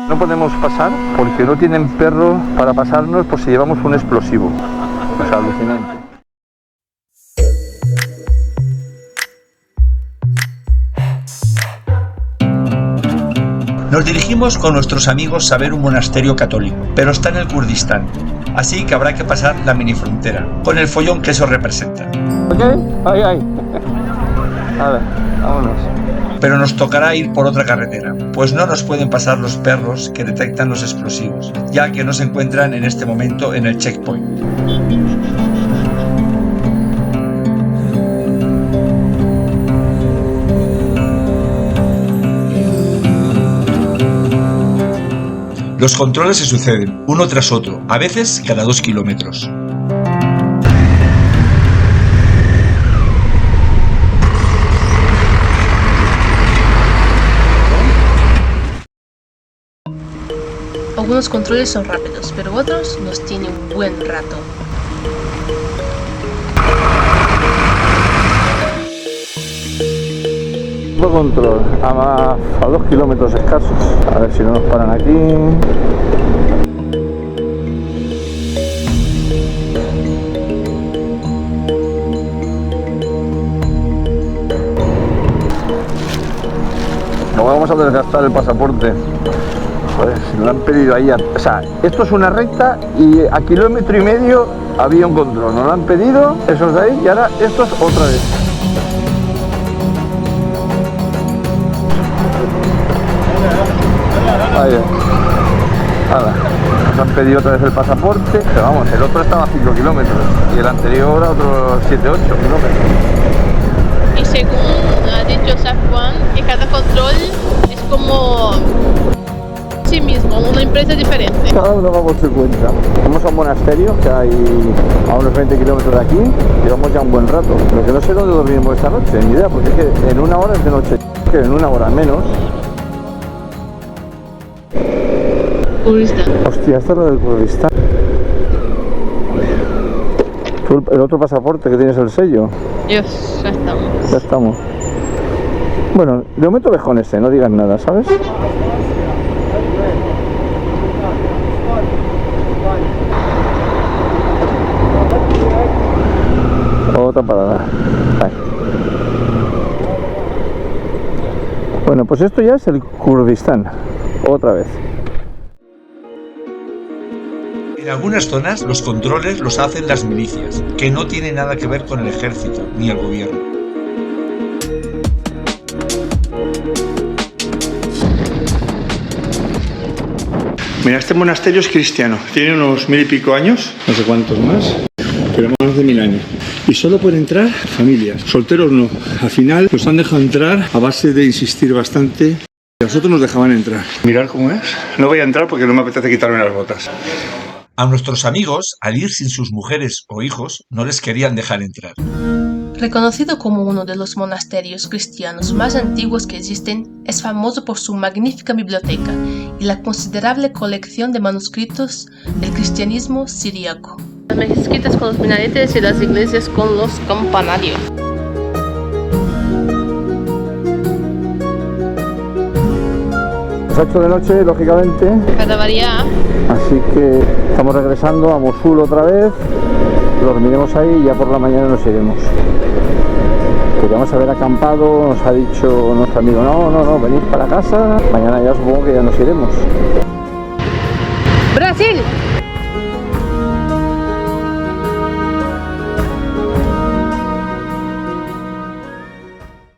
No podemos pasar porque no tienen perro para pasarnos por si llevamos un explosivo. O sea, alucinante. Nos dirigimos con nuestros amigos a ver un monasterio católico, pero está en el Kurdistán, así que habrá que pasar la mini frontera, con el follón que eso representa. ¿Ok? Ahí, ahí. A ver, vámonos. Pero nos tocará ir por otra carretera, pues no nos pueden pasar los perros que detectan los explosivos, ya que no se encuentran en este momento en el checkpoint. Los controles se suceden, uno tras otro, a veces cada 2 kilómetros. Algunos controles son rápidos, pero otros nos tienen un buen rato. Control a 2 kilómetros escasos. A ver si no nos paran aquí. No vamos a desgastar el pasaporte. Joder, si lo han pedido ahí. O sea, esto es una recta y a 1,5 kilómetros había un control. Nos lo han pedido, esos de ahí, y ahora estos otra vez. Ahí. Nada, nos han pedido otra vez el pasaporte, pero vamos, el otro estaba a 5 kilómetros y el anterior a otros 7-8 kilómetros. Y según ha dicho Safwan, que cada control es como sí mismo, una empresa diferente. Cada uno va por su cuenta. Vamos a un monasterio que hay a unos 20 kilómetros de aquí, llevamos ya un buen rato. Lo que no sé dónde dormiremos esta noche, ni idea, porque es que en 1 hora es de noche, que en 1 hora menos. Kurdistán. Hostia, esta es la del Kurdistán. ¿Tú el otro pasaporte que tienes el sello? Dios, ya estamos. Ya estamos. Bueno, de momento ves con este, no digas nada, ¿sabes? Otra parada. Ahí. Bueno, pues esto ya es el Kurdistán. Otra vez. En algunas zonas los controles los hacen las milicias, que no tienen nada que ver con el ejército ni el gobierno. Mira, este monasterio es cristiano, tiene unos 1000 y pico años, no sé cuántos más, pero más de 1000 años. Y solo pueden entrar familias, solteros no. Al final nos han dejado entrar a base de insistir bastante. A nosotros nos dejaban entrar. Mirad cómo es. No voy a entrar porque no me apetece quitarme las botas. A nuestros amigos, al ir sin sus mujeres o hijos, no les querían dejar entrar. Reconocido como uno de los monasterios cristianos más antiguos que existen, es famoso por su magnífica biblioteca y la considerable colección de manuscritos del cristianismo siríaco. Las mezquitas con los minaretes y las iglesias con los campanarios. Las 8 de noche, lógicamente. Para variar. Así que estamos regresando a Mosul otra vez. Dormiremos ahí y ya por la mañana nos iremos. Queríamos haber acampado, nos ha dicho nuestro amigo, no, venid para casa. Mañana ya supongo que ya nos iremos. ¡Brasil!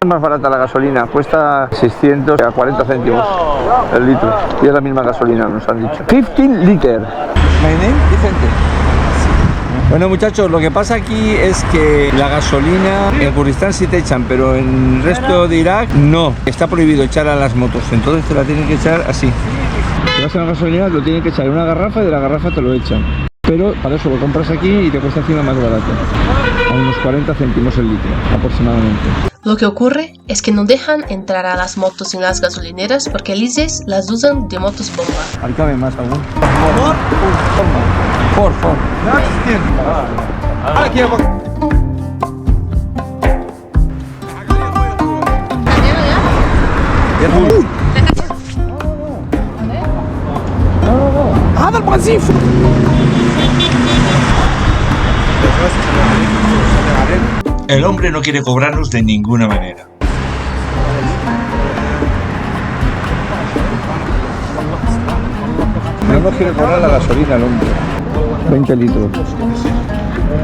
Es más barata la gasolina, cuesta 600 a 40 céntimos el litro. Y es la misma gasolina, nos han dicho. 15 liter. My name, Vicente. Bueno muchachos, lo que pasa aquí es que la gasolina en Kurdistán sí te echan, pero en el resto de Irak no. Está prohibido echar a las motos, entonces te la tienen que echar así. Si vas a la gasolina lo tienen que echar en una garrafa y de la garrafa te lo echan. Pero para eso lo compras aquí y te cuesta encima más barato. A unos 40 céntimos el litro aproximadamente. Lo que ocurre es que no dejan entrar a las motos en las gasolineras porque el ISIS las usan de motos bomba. Ahí cabe más aún. Por favor. هذا البنزين. El hombre no quiere cobrarnos de ninguna manera. No nos quiere cobrar la gasolina el hombre. 20 litros.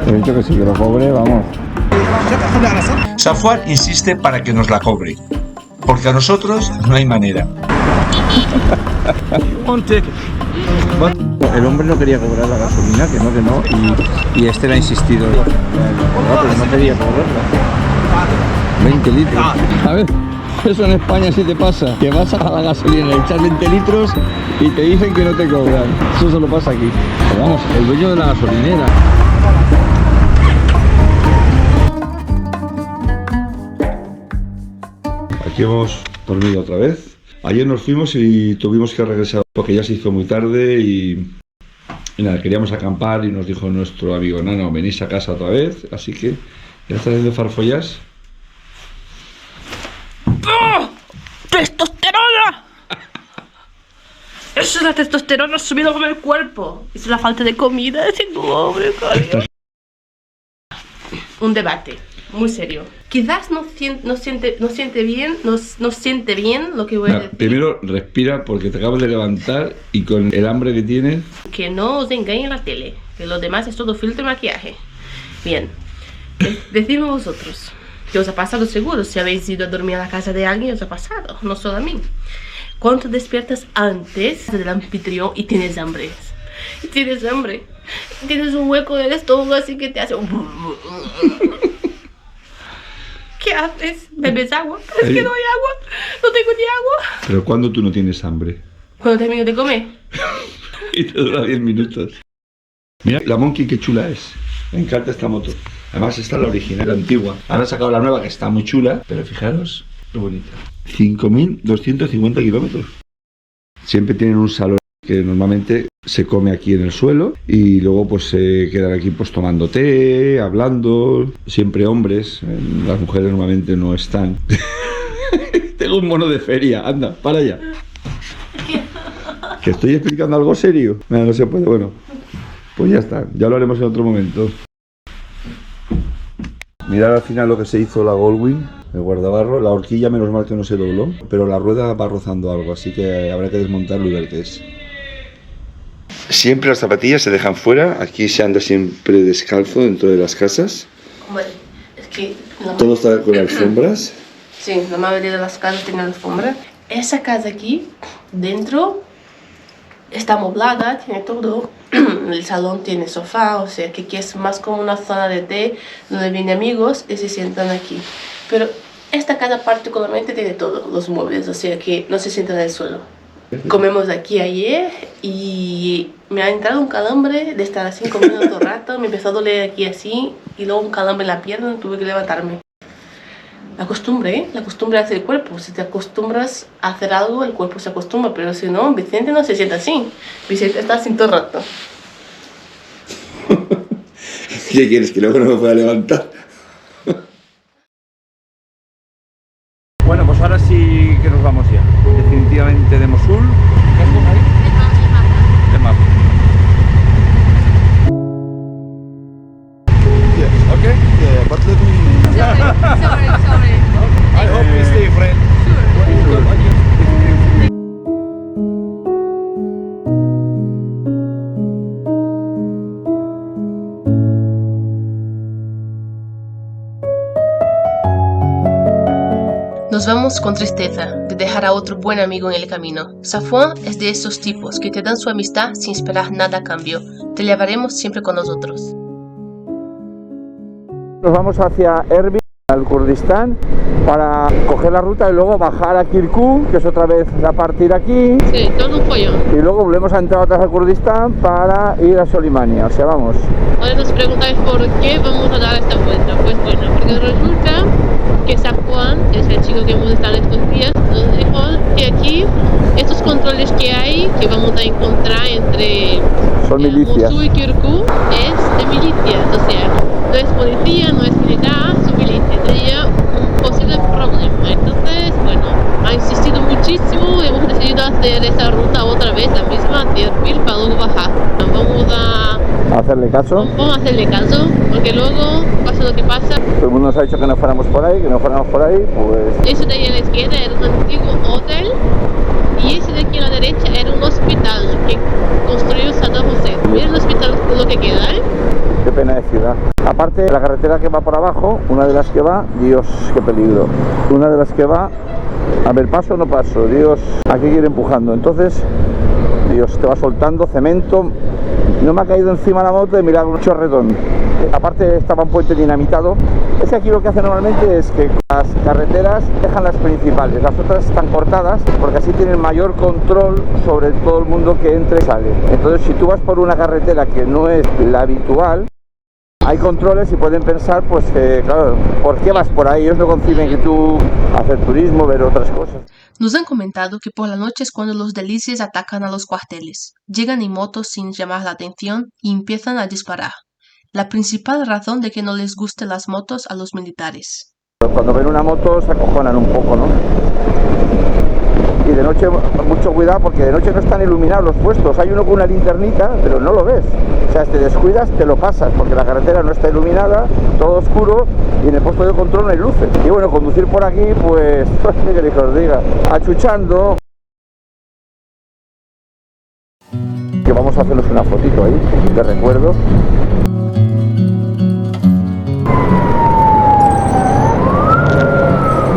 He dicho que si que lo cobre, vamos. Safwan insiste para que nos la cobre, porque a nosotros no hay manera. El hombre no quería cobrar la gasolina, que no, y este le ha insistido. Pero no quería cobrarla. 20 litros. A ver, eso en España sí te pasa, que vas a la gasolina y echas 20 litros y te dicen que no te cobran. Eso solo pasa aquí. Pero vamos, el dueño de la gasolinera. Aquí hemos dormido otra vez. Ayer nos fuimos y tuvimos que regresar porque ya se hizo muy tarde y nada, queríamos acampar y nos dijo nuestro amigo Nano, venís a casa otra vez, así que ya estás haciendo farfollas. ¡Oh! ¡Testosterona! Eso es la testosterona subida con el cuerpo. Es la falta de comida, tengo hambre, cariño. Un debate muy serio. Quizás no siente bien lo que voy a decir. Primero respira porque te acabas de levantar y con el hambre que tienes. Que no os engañe la tele, que lo demás es todo filtro y maquillaje. Bien, decidme vosotros. ¿Qué os ha pasado seguro? Si habéis ido a dormir a la casa de alguien, os ha pasado, no solo a mí. Cuando despiertas antes del anfitrión y tienes hambre. Tienes un hueco en el estómago así que te hace ¿Qué haces? ¿Bebes agua? Es que no hay agua, no tengo ni agua. Pero ¿cuándo tú no tienes hambre? Cuando termino de comer. Y te dura 10 minutos. Mira, la Monkey qué chula es. Me encanta esta moto. Además esta es la original, la antigua. Ahora han sacado la nueva que está muy chula, pero fijaros, qué bonita. 5.250 kilómetros. Siempre tienen un salón que normalmente se come aquí en el suelo y luego pues se quedan aquí pues tomando té, hablando, siempre hombres, las mujeres normalmente no están. Tengo un mono de feria, anda, para allá. ¿Que estoy explicando algo serio? No se puede, bueno, pues ya está, ya lo haremos en otro momento. Mirad al final lo que se hizo la Goldwing, el guardabarro, la horquilla menos mal que no se dobló, pero la rueda va rozando algo, así que habrá que desmontarlo y ver qué es. Siempre las zapatillas se dejan fuera, aquí se anda siempre descalzo dentro de las casas. Bueno, es que Todo está con alfombras. Sí, la mayoría de las casas tienen alfombra. Esa casa aquí, dentro, está amoblada, tiene todo. El salón tiene sofá, o sea que aquí es más como una zona de té, donde vienen amigos y se sientan aquí. Pero esta casa particularmente tiene todos los muebles, o sea que no se sientan en el suelo. Comemos aquí ayer y me ha entrado un calambre de estar así comiendo todo el rato, me empezó a doler aquí así y luego un calambre en la pierna y tuve que levantarme. La costumbre hace el cuerpo, si te acostumbras a hacer algo el cuerpo se acostumbra, pero si no, Vicente no se siente así, Vicente está así todo el rato. ¿Qué quieres? ¿Que luego no me pueda levantar? Bueno, pues ahora sí que nos vamos ya. Definitivamente de Mosul. De mapa. Okay? Yeah, but let me... Sorry. I hope we stay friends. Nos vamos con tristeza de dejar a otro buen amigo en el camino. Safwan es de esos tipos que te dan su amistad sin esperar nada a cambio. Te llevaremos siempre con nosotros. Nos vamos hacia Erbil, al Kurdistán, para coger la ruta y luego bajar a Kirkuk, que es otra vez a partir aquí. Sí, todo un pollo. Y luego volvemos a entrar otra vez al Kurdistán para ir a Solimania. O sea, vamos. Ahora nos preguntáis por qué vamos a dar esta vuelta. Pues bueno, porque resulta que Safwan, que es el chico que hemos estado estos días, nos dijo que aquí estos controles que hay, que vamos a encontrar entre Son milicias. Mosul y Kirkuk, es de milicias, o sea, no es policía, no es militar, son milicias, sería un posible problema. Entonces, bueno, ha insistido muchísimo, hemos decidido hacer hacer esa ruta otra vez, la misma, de Erbil para luego bajar. Hacerle caso. Vamos a hacerle caso, porque luego pasa lo que pasa. Todo el mundo nos ha dicho que no fuéramos por ahí, pues... Eso de ahí a la izquierda era un antiguo hotel y ese de aquí a la derecha era un hospital que construyó Saddam Hussein. Mira el hospital lo que queda, ¿eh? Qué pena de ciudad. Aparte, la carretera que va por abajo, una de las que va, Dios, qué peligro. Una de las que va, a ver, paso o no paso, Dios, aquí quiere ir empujando. Entonces, Dios, te va soltando cemento. No me ha caído encima la moto de mirar un chorretón. Aparte estaba un puente dinamitado. Es que aquí lo que hace normalmente es que las carreteras dejan las principales, las otras están cortadas porque así tienen mayor control sobre todo el mundo que entra y sale. Entonces si tú vas por una carretera que no es la habitual, hay controles y pueden pensar pues que, claro, ¿por qué vas por ahí? Ellos no conciben que tú hacer turismo, ver otras cosas. Nos han comentado que por la noche es cuando los delicias atacan a los cuarteles. Llegan en motos sin llamar la atención y empiezan a disparar. La principal razón de que no les gusten las motos a los militares. Cuando ven una moto se acojonan un poco, ¿no? Y de noche mucho cuidado porque de noche no están iluminados los puestos. Hay uno con una linternita, pero no lo ves. O sea, si te descuidas te lo pasas porque la carretera no está iluminada, todo oscuro y en el puesto de control no hay luces. Y bueno, conducir por aquí, pues, ¿qué queréis que os diga? Achuchando. Que vamos a hacernos una fotito ahí, de recuerdo.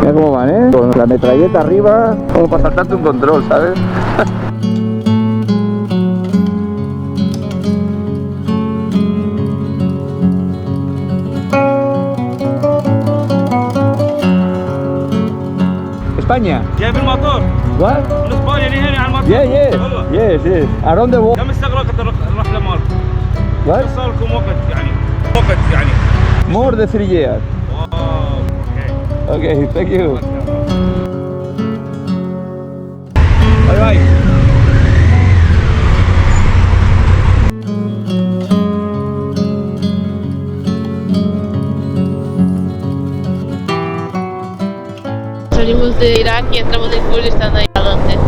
Mira cómo van, ¿eh? Con la metralleta arriba, como para saltarte un control, ¿sabes? España. جايب الموتور What? من اسبانيا لهنا على الموتور Yes. Around the world. كم استغرقت الرحله مالكم؟ What? صار لكم وقت يعني More than 3 years. اوكي Okay, thank you. باي باي Salimos de Irak y entramos en Kurdistán ahí adelante.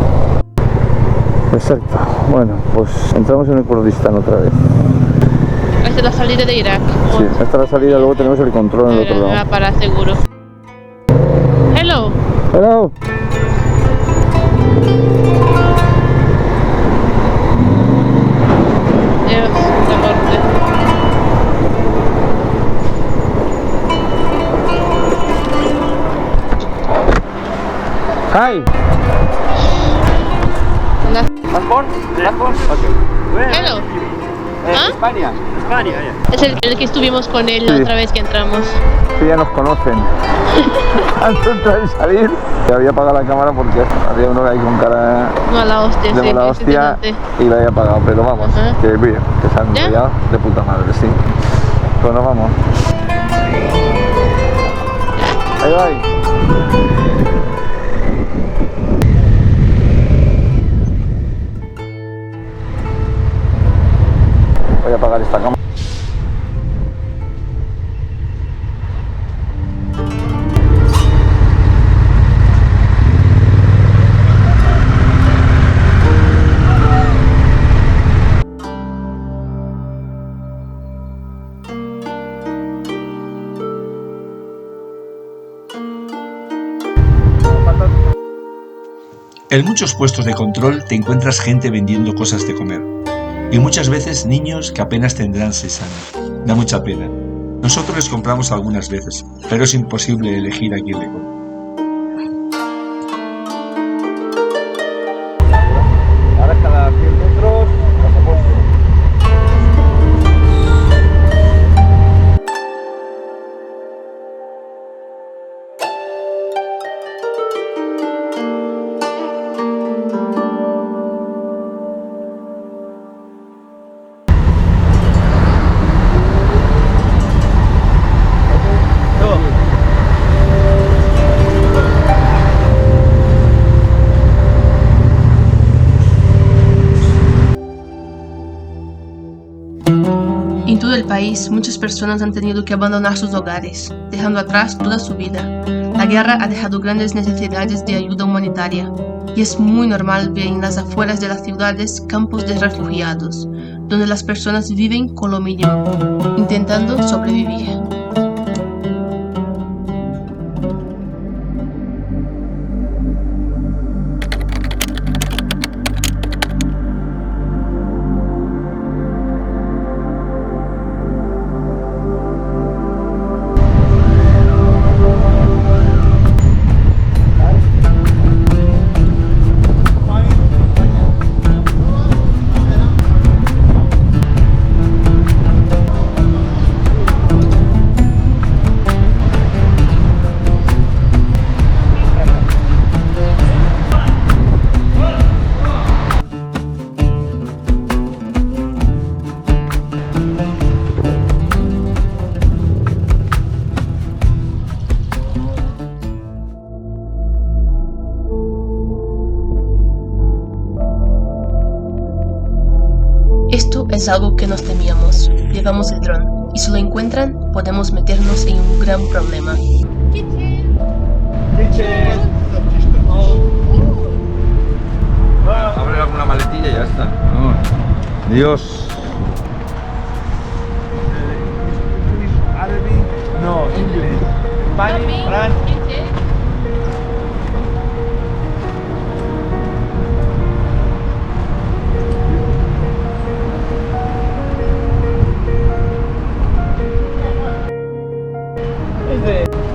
Exacto. Bueno, pues entramos en el Kurdistán otra vez. Esta es la salida de Irak. Sí, esta es la salida, luego tenemos el control en el otro Va lado. para seguro. Hello. Hello. Dios, la muerte. Hi. Passport? Okay. Hello. ¿Ah? España. Es el que estuvimos con él la Sí. otra vez que entramos. Que ya nos conocen. Antes de entrar y salir, te había apagado la cámara porque había uno ahí con cara Mala hostia, de sí. mala que hostia estudiante. y la había apagado, pero vamos, Ajá. que bien, que se han ¿Ya? enrollado de puta madre, sí. Pues nos vamos. Ahí va. Voy a apagar esta cámara. En muchos puestos de control te encuentras gente vendiendo cosas de comer. Y muchas veces niños que apenas tendrán 6 años. Da mucha pena. Nosotros les compramos algunas veces, pero es imposible elegir a quién le compra. Ahora cada 100 metros, pasaporte. En todo el país, muchas personas han tenido que abandonar sus hogares, dejando atrás toda su vida. La guerra ha dejado grandes necesidades de ayuda humanitaria. y es muy normal ver en las afueras de las ciudades campos de refugiados, donde las personas viven con lo mínimo, intentando sobrevivir. Esto es algo que nos temíamos. Llevamos el dron y si lo encuentran podemos meternos en un gran problema. Abre alguna maletilla y ya está. Dios. No, English. Spanish, French.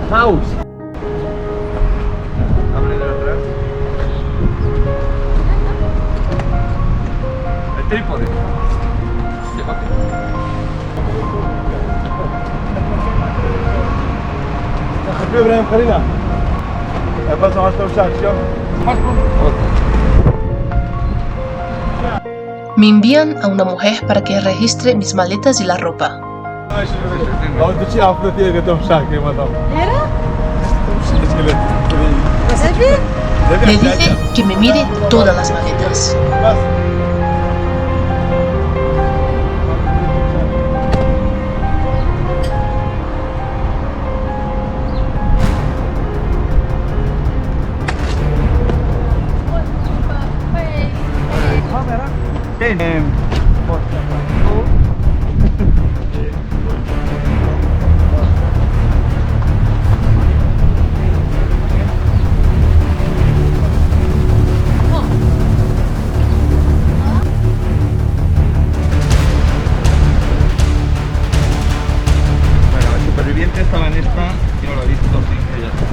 House. Abre de atrás. El trípode. خفيف ابراهيم خلينا. بس ما استوشاك شوف. Me envían a una mujer para que registre mis maletas y la ropa. لو انت شي عفرتي اللي تمشاك ما طب. Le dije que me mire todas las maletas. Estaba en esta y no lo he visto, así que ya está.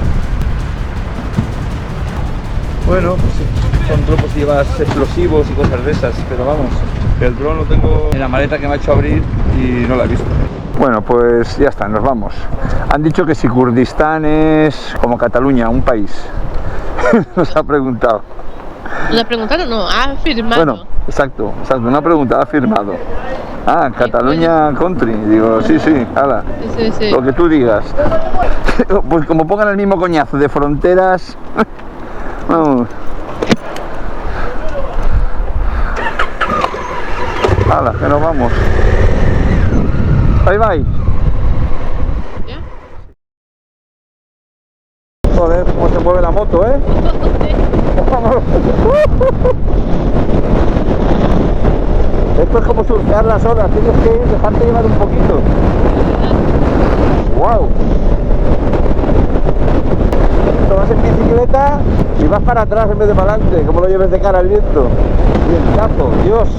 Bueno, pues sí, son tropos que llevas explosivos y cosas de esas, pero vamos, el dron lo tengo en la maleta que me ha hecho abrir y no la he visto. Bueno, pues ya está, nos vamos. Han dicho que si Kurdistán es como Cataluña, un país. Nos ha preguntado. ¿Nos ha preguntado? No, ha afirmado. Bueno, exacto, una pregunta, ha afirmado. Ah, Cataluña Country. Digo, sí, ala. Sí. Lo que tú digas. Pues como pongan el mismo coñazo de fronteras. Vamos. Ala, que nos vamos. Bye. ¿Ya? Joder, cómo se mueve la moto, ¿eh? Vamos. Esto es como surfear las olas, tienes que dejarte llevar un poquito. ¡Wow! Esto vas en bicicleta y vas para atrás en vez de para adelante, como lo lleves de cara al viento. Vientazo, Dios.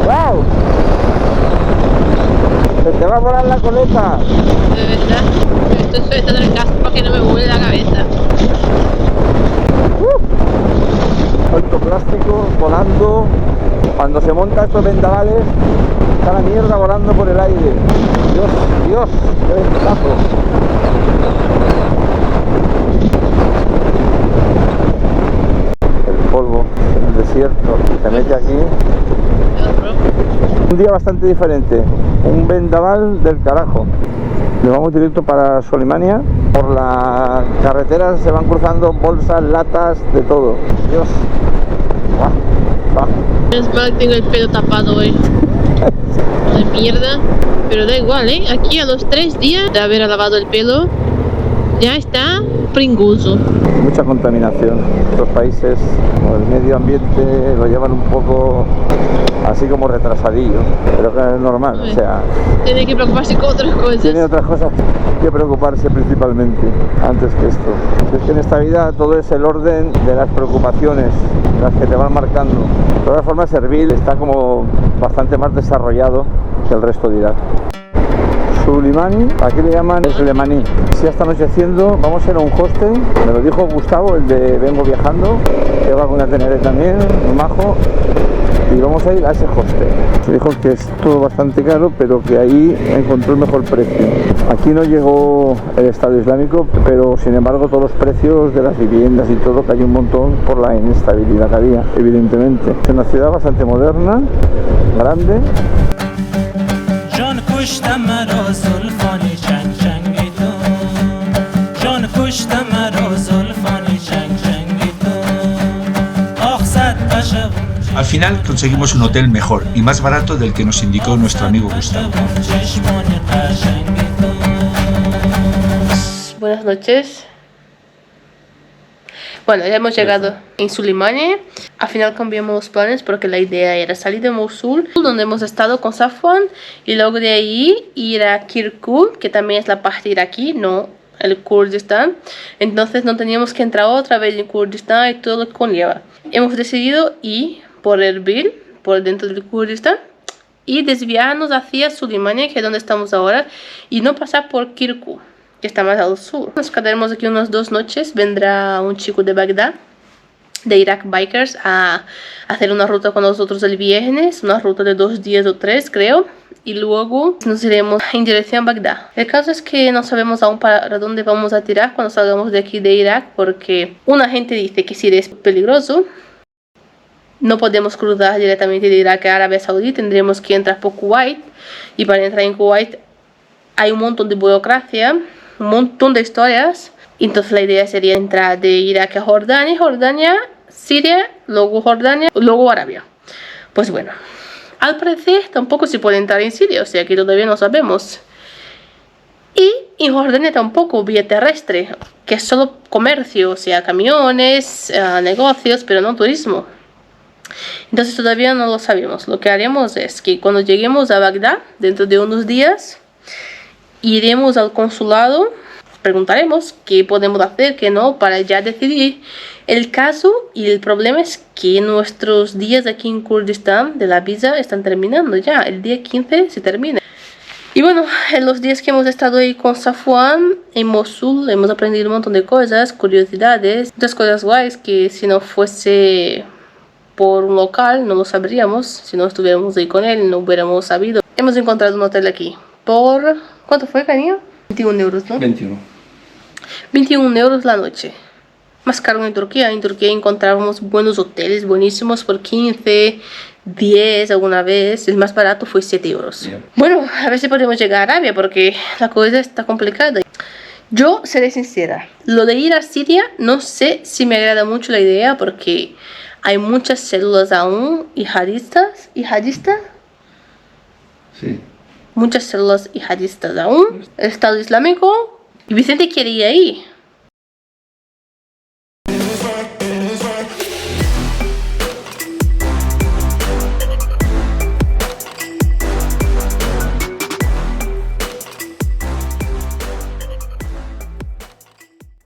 ¡Wow! Se te va a volar la coleta. De verdad, estoy sujetando el casco para que no me vuele la cabeza. Tanto plástico volando. Cuando se monta estos vendavales, está la mierda volando por el aire. Dios, qué ventazo. El polvo, el desierto, se mete aquí. Un día bastante diferente, un vendaval del carajo. Nos vamos directo para Solimania. Por la carretera se van cruzando bolsas, latas, de todo. Dios. Es mal, tengo el pelo tapado hoy. De mierda. Pero da igual, ¿eh? Aquí a los 3 días de haber lavado el pelo, Ya está pringoso. Mucha contaminación. Los países, como el medio ambiente, lo llevan un poco así como retrasadillo, pero que es normal, o sea, Tiene que preocuparse con otras cosas. tiene otras cosas que preocuparse principalmente antes que esto. Es que en esta vida todo es el orden de las preocupaciones, las que te van marcando. De todas formas, Erbil está como bastante más desarrollado que el resto de Irak. Sulimani, aquí le llaman Slemani. Si ya está anocheciendo, vamos a ir a un hostel, me lo dijo Gustavo, el de Vengo Viajando, que va con una Tenere también, muy majo, y vamos a ir a ese hostel. Se dijo que es todo bastante caro, pero que ahí encontró el mejor precio. Aquí no llegó el Estado Islámico, pero sin embargo todos los precios de las viviendas y todo cayó un montón por la inestabilidad que había, evidentemente. Es una ciudad bastante moderna, grande. Al final conseguimos un hotel mejor y más barato del que nos indicó nuestro amigo Gustavo. Buenas noches. Bueno, ya hemos llegado en Sulimani. Al final cambiamos los planes porque la idea era salir de Mosul, donde hemos estado con Safwan, y luego de ahí ir a Kirkuk, que también es la parte iraquí, no el Kurdistán. Entonces no teníamos que entrar otra vez en Kurdistán y todo lo que conlleva. Hemos decidido ir por Erbil, por dentro del Kurdistán, y desviarnos hacia Sulimani, que es donde estamos ahora, y no pasar por Kirkuk, que está más al sur. Nos quedaremos aquí unas 2 noches. Vendrá un chico de Bagdad, de Iraq Bikers, a hacer una ruta con nosotros el viernes, una ruta de 2 días o 3 creo, y luego nos iremos en dirección a Bagdad. El caso es que no sabemos aún para dónde vamos a tirar cuando salgamos de aquí de Irak, porque una gente dice que Siria es peligroso, no podemos cruzar directamente de Irak a Arabia Saudí, tendremos que entrar por Kuwait, y para entrar en Kuwait hay un montón de burocracia, un montón de historias. Entonces la idea sería entrar de Irak a Jordania, Siria, luego Jordania, luego Arabia. Pues bueno, al parecer tampoco se puede entrar en Siria, o sea que todavía no sabemos. Y en Jordania tampoco, vía terrestre, que es solo comercio, o sea, camiones, negocios, pero no turismo. Entonces todavía no lo sabemos. Lo que haremos es que cuando lleguemos a Bagdad, dentro de unos días, iremos al consulado, preguntaremos qué podemos hacer, qué no, para ya decidir el caso. Y el problema es que nuestros días aquí en Kurdistán de la visa están terminando ya, el día 15 se termina. Y bueno, en los días que hemos estado ahí con Safwan en Mosul hemos aprendido un montón de cosas, curiosidades, muchas cosas guays que si no fuese por un local no lo sabríamos, si no estuviéramos ahí con él no hubiéramos sabido. Hemos encontrado un hotel aquí por... ¿cuánto fue, cariño? 21 euros, ¿no? 21. 21 euros la noche. Más caro en Turquía. En Turquía encontrábamos buenos hoteles buenísimos por 15, 10 alguna vez. El más barato fue 7 euros. Yeah. Bueno, a ver si podemos llegar a Arabia porque la cosa está complicada. Yo seré sincera. Lo de ir a Siria no sé si me agrada mucho la idea porque hay muchas células aún yihadistas. ¿Yihadistas? Sí. Muchas células yihadistas aún, el Estado Islámico, y Vicente quiere ir ahí.